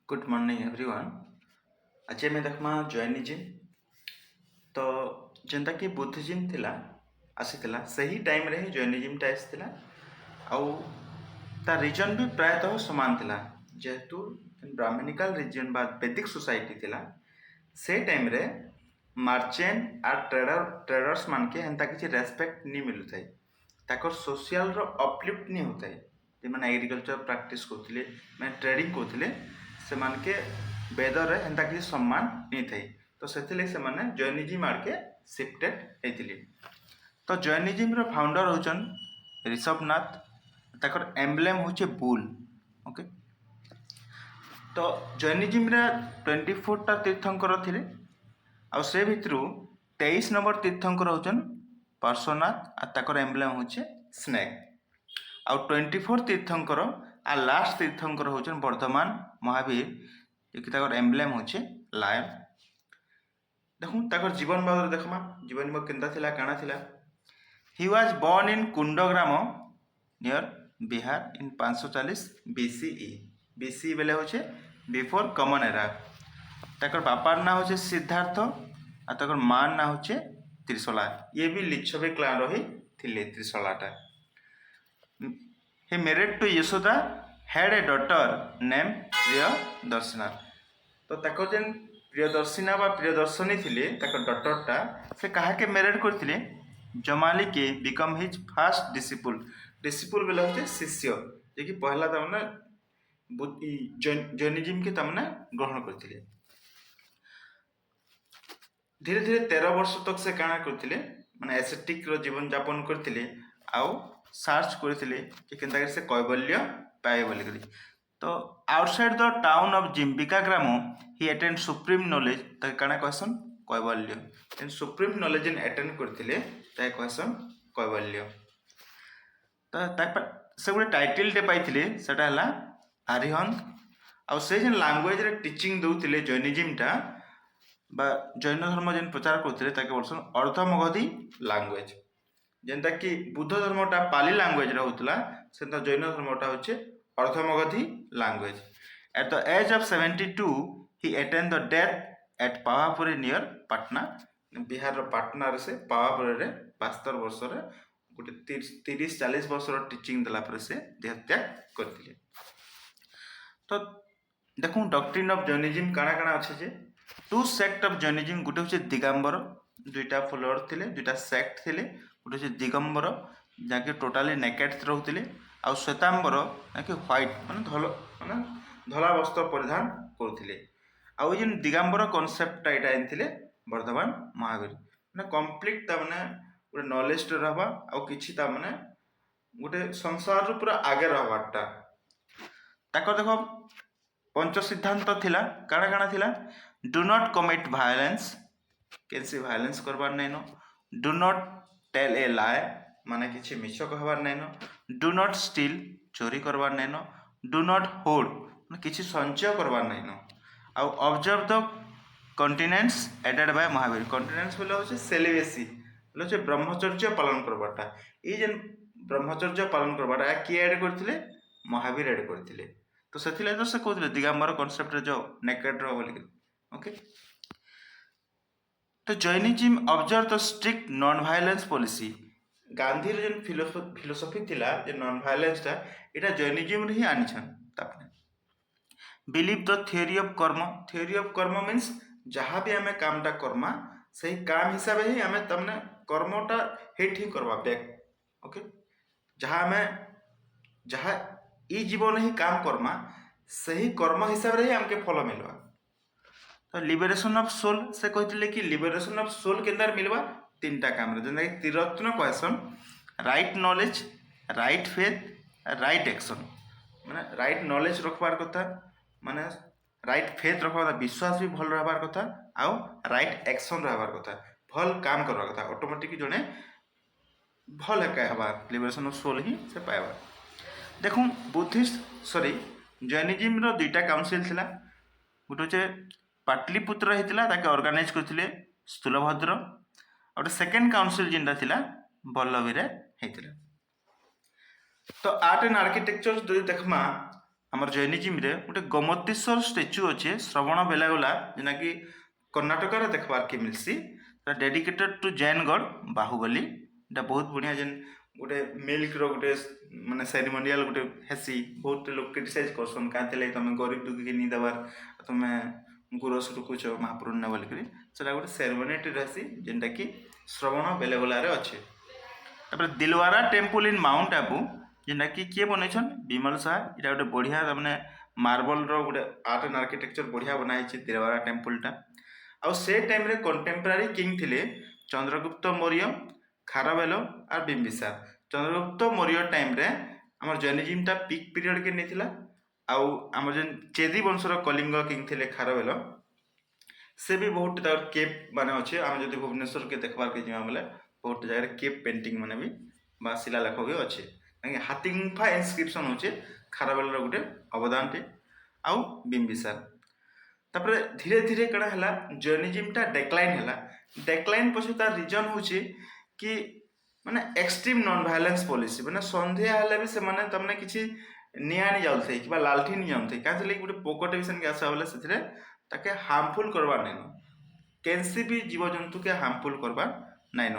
Good morning everyone. आज आम देखमा Jainism. तो जेनता कि बुद्धिज्म थिला आसीथिला सही टाइम रे ही जैनिज्मटा आसीथिला। आउ ता रीजन भी प्रायतः समान थिला जेहेतु ब्राह्मणिकल रीजन बा वैदिक सोसाइटी थिला। से टाइम रे मार्चेंट आर ट्रेडर्स मान के हेंता किसी रेस्पेक्ट नहीं मिलु थाई। ताकर सोशल रो अपलिफ्ट नहीं होता है। जे माने एग्रीकल्चर प्रैक्टिस करथिले माने ट्रेडिंग करथिले से मान के वेदर रे हेंता किसी सम्मान नहीं थाई। तो सेथिले से माने जैनिज्म आड़ के शिफ्टेड हेतिले। तो जैनिज्म रो फाउंडर होचन ऋषभनाथ। ताकर एम्ब्लेम होचे बुल। ओके। तो जैनिज्म रे 24 टा तीर्थंकर थिले। आ से भितरु 23 नंबर तीर्थंकर होचन पार्श्वनाथ आ ताकर एम्ब्लेम होचे स्नेक। आ 24 तीर्थंकर आ लास्ट तीर्थंकर होचन वर्धमान महावीर कि ताकर एम्ब्लेम होचे लायन। देखूँ ताकर जीवन बारे देखमा जीवन में केंता थिला काना थिला। He was born in Kundagram near Bihar in 540 BCE. BC बेले होचे बिफोर कॉमन एरा। ताकर बापार ना होचे सिद्धार्थ आ ताकर मां ना होचे त्रिशला। ये भी लिच्छवी क्लान रही थिले त्रिशलाटा। he married to Yashoda, had a daughter named Priyadarsina। तो ताकर जेन प्रियदर्शिना बा प्रियदर्शनी थिले ताकर डॉटरटा से कहा के मैरिड करथिले जमाली के become his first disciple. Disciple बेला होचे शिष्य जे कि पहला तमने जैनिज्म के तमने ग्रहण करथिले। धीरे धीरे 13 वर्ष तक से काना करथिले माने एसेटिक रो जीवन यापन करथिले। आउ सर्च करथिले कि केनता कर से कैवल्य पाए बोली करी। तो outside the town of Jimbhika Gram he attend supreme knowledge त काना कहसन कैवल्य। इन सुप्रीम नॉलेज इन अटेंड करथिले ताय कहसन कैवल्य। तो तापर से गुटे टाइटल टे पाइथिले सेटा हला आर्यहंत। आ से जेन लैंग्वेज रे टीचिंग दउथिले जैनिज्मटा बा जैन धर्म जेन प्रचार करथिले ताके बोलसन अर्धमगधी लैंग्वेज। जेनता कि बुद्ध धर्मटा पाली लैंग्वेज रे होतला सेता जैन धर्मटा होचे Ardhamagadhi language. At the age of 72 he attained the death at Pavapuri near Patna. Bihar रो पटना रे से पावापुरी रे 72 वर्ष रे गुटे 30-40 वर्ष रो टीचिंग देला पर से देहत्याग करथिले। तो देखूं डॉक्ट्रिन ऑफ जैनिज्म काना काना अछि जे टू सेक्ट ऑफ जैनिज्म गुटे होचे दिगंबर। दुईटा फॉलोअर थिले दुईटा सेक्ट थिले। गुटे होचे दिगंबर जाके टोटाली नेकेड रहउथिले। आ श्वेतांबर जाके व्हाइट माने धला वस्त्र परिधान करथिले। आ जेन दिगंबर कॉन्सेप्ट एटा एनथिले वर्धमान महावीर माने कंप्लीट ता माने गुटे नॉलेज रहबा आ किछि ता माने गुटे संसार रो पूरा आगे रहबाटा। ताको देखो पंच सिद्धांत थिला काना काना थिला। डू नॉट कमिट वायलेंस केनसी वायलेंस करबार नैनो। Do not tell a lie माने किछि मिछ कहबार नैनो। डू नॉट स्टील चोरी करबार नैनो। डू नॉट होर्ड माने किछि संचय करबार नैनो। आ observe the continence added by Mahavir. Continence बोले होचे सेलिबेसी बोले होचे ब्रह्मचर्य पालन करबाटा। ई जेन ब्रह्मचर्य पालन करबाटा की ऐड करथिले महावीर ऐड करथिले। तो सेथिले तो से कहथिले दिगंबर कॉन्सेप्ट रे जो नेकेड रो बोली। ओके। तो Jainism observe the strict non violence policy. Gandhi रे जेन फिलोसफी थिला जे नॉन वायलेंस ता एटा जैनिज्म रे ही आनिछन। तापने बिलीव द थ्योरी ऑफ कर्म। थ्योरी ऑफ कर्म मींस जहां भी हमें कामटा कर्मा सही काम हिसाब ही हमें तमने कर्मटा हिट ही करबा बैक। ओके। जहां हमें जहां ई जीवन ही काम कर्मा सही कर्म हिसाब रे ही हमके फल मिलवा। तो लिबरेशन ऑफ सोल से कहथिले कि लिबरेशन ऑफ सोल केंदार मिलवा तीनटा काम रे जेना कि Triratna question right knowledge right faith right action. माने राइट नॉलेज रखबार कथा माने राइट फेथ रखबार कथा विश्वास भी भल रहबार कथा आ राइट एक्शन रहबार कथा भल काम करबार कथा ऑटोमेटिक जने भल एका हबा लिबरेशन ऑफ सोल ही से पाएबा। देखूं बुद्धिस्ट सॉरी जैनिज्म रो दुईटा काउंसिल थिला। गुटे होचे पाटलिपुत्र हेतिला ताके ऑर्गेनाइज करथिले स्थूलभद्र। और सेकंड काउंसिल जिंदा थिला बल्लभी रे हेतिला। तो आर्ट एंड आर्किटेक्चर जो देखमा আমার জୈନିଜିମ୍ରେ ଗୋଟେ ଗୋମତେଶ୍ୱର ଷ୍ଟାଚ୍ୟୁ ଅଛେ ଶ୍ରବଣ ବେଲାଗୋଲା ଯେନାକି କର୍ଣ୍ଣାଟକରେ ଦେଖବାର୍କେ ମିଲ୍ସି। ସେଟା ଡେଡିକେଟେଡ୍ ଟୁ ଜୈନ ଗଡ୍ ବାହୁବଲି। ଏଟା ବହୁତ ବଢ଼ିଆ ଯେନ୍ ଗୋଟେ ମିଲ୍କର ଗୋଟେ ମାନେ ସେରିମୋନିଆଲ ଗୋଟେ ହେସି। ବହୁତ ଲୋକ କ୍ରିଟିସାଇଜ୍ କରସନ୍ କାଁଥିର୍ ଲାଗି ତମେ ଗରିବ ଦୁଃଖୀକେ ନି ଦେବାର୍, ତମେ ଗୁରସ୍ ରୁକୁଛ ମହାପ୍ରଭୁ ନେ ବୋଲିକରି। ସେଟା ଗୋଟେ ସେରିମୋନିଟେ ହେସି ଯେନ୍ଟାକି ଶ୍ରବଣ ବେଲାଗୋଲାରେ ଅଛେ। ତାପରେ ଦିଲୱାରା ଟେମ୍ପଲ୍ ଇନ୍ ମାଉଣ୍ଟ ଆବୁ ଯେନ୍ଟାକି କିଏ ବନେଇଛନ୍? ବିମଲ ଶାହା। ଏଇଟା ଗୋଟେ ବଢ଼ିଆ ତାମାନେ ମାର୍ବଲର ଗୋଟେ ଆର୍ଟ ଆଣ୍ଡ ଆର୍କିଟେକ୍ଚର ବଢ଼ିଆ ବନା ହେଇଛି ଦିଲୱାରା ଟେମ୍ପଲ୍ଟା। ଆଉ ସେ ଟାଇମ୍ରେ କଣ୍ଟେମ୍ପରାରୀ କିଙ୍ଗ ଥିଲେ ଚନ୍ଦ୍ରଗୁପ୍ତ ମୌର୍ଯ୍ୟ, ଖାରବେଲ আর ବିମ୍ବିସାର। ଚନ୍ଦ୍ରଗୁପ୍ତ ମୌର୍ଯ୍ୟ ଟାଇମ୍ରେ ଆମର ଜୈନିଜିମ୍ଟା ପିକ୍ ପିରିୟଡ଼କେ ନେଇଥିଲା। ଆଉ ଆମର ଯେନ୍ ଚେଦି ବଂଶର କଳିଙ୍ଗ କିଙ୍ଗ ଥିଲେ ଖାରବେଲ, ସେ ବି ବହୁତ ତାର କେପ୍ ମାନେ ଅଛେ। ଆମେ ଯଦି ଭୁବନେଶ୍ୱରକେ ଦେଖବାର୍କେ ଯିମା ବେଲେ ବହୁତ ଜାଗାରେ କେପ୍ ପେଣ୍ଟିଂ ମାନେ ବି ବା ଶିଳାଲେଖ ବି ଅଛେ। କାହିଁକି ହାତୀଗୁମ୍ଫା ଇନସ୍କ୍ରିପ୍ସନ୍ ହଉଛେ ଖାରବେଲର ଗୋଟେ ଅବଦାନଟେ। ଆଉ ବିମ୍ବିସାର ତାପରେ ଧୀରେ ଧୀରେ କାଣା ହେଲା ଜୈନିଜିମ୍ଟା ଡେକ୍ଲାଇନ୍ ହେଲା। ଡେକ୍ଲାଇନ୍ ପଛେ ତାର ରିଜନ୍ ହଉଛେ କି ମାନେ ଏକ୍ସଟ୍ରିମ୍ ନନ୍ ଭାଇଲେନ୍ସ ପଲିସି। ମାନେ ସନ୍ଧ୍ୟା ହେଲେ ବି ସେମାନେ ତାମାନେ କିଛି ନିଆଁ ନି ଯାଉଥାଏ କିମ୍ବା ଲାଲଠି ନି ଯାଉଥାଏ। କାଁଥିର୍ ଲାଗି ଗୋଟେ ପୋକଟେ ବି ସେନ୍କେ ଆସିବା ବେଲେ ସେଥିରେ ତାକେ ହାର୍ମଫୁଲ୍ କରବାର୍ ନାଇଁନ। କେନ୍ସି ବି ଜୀବଜନ୍ତୁକେ ହାର୍ମଫୁଲ୍ କରବାର୍ ନାଇଁନ।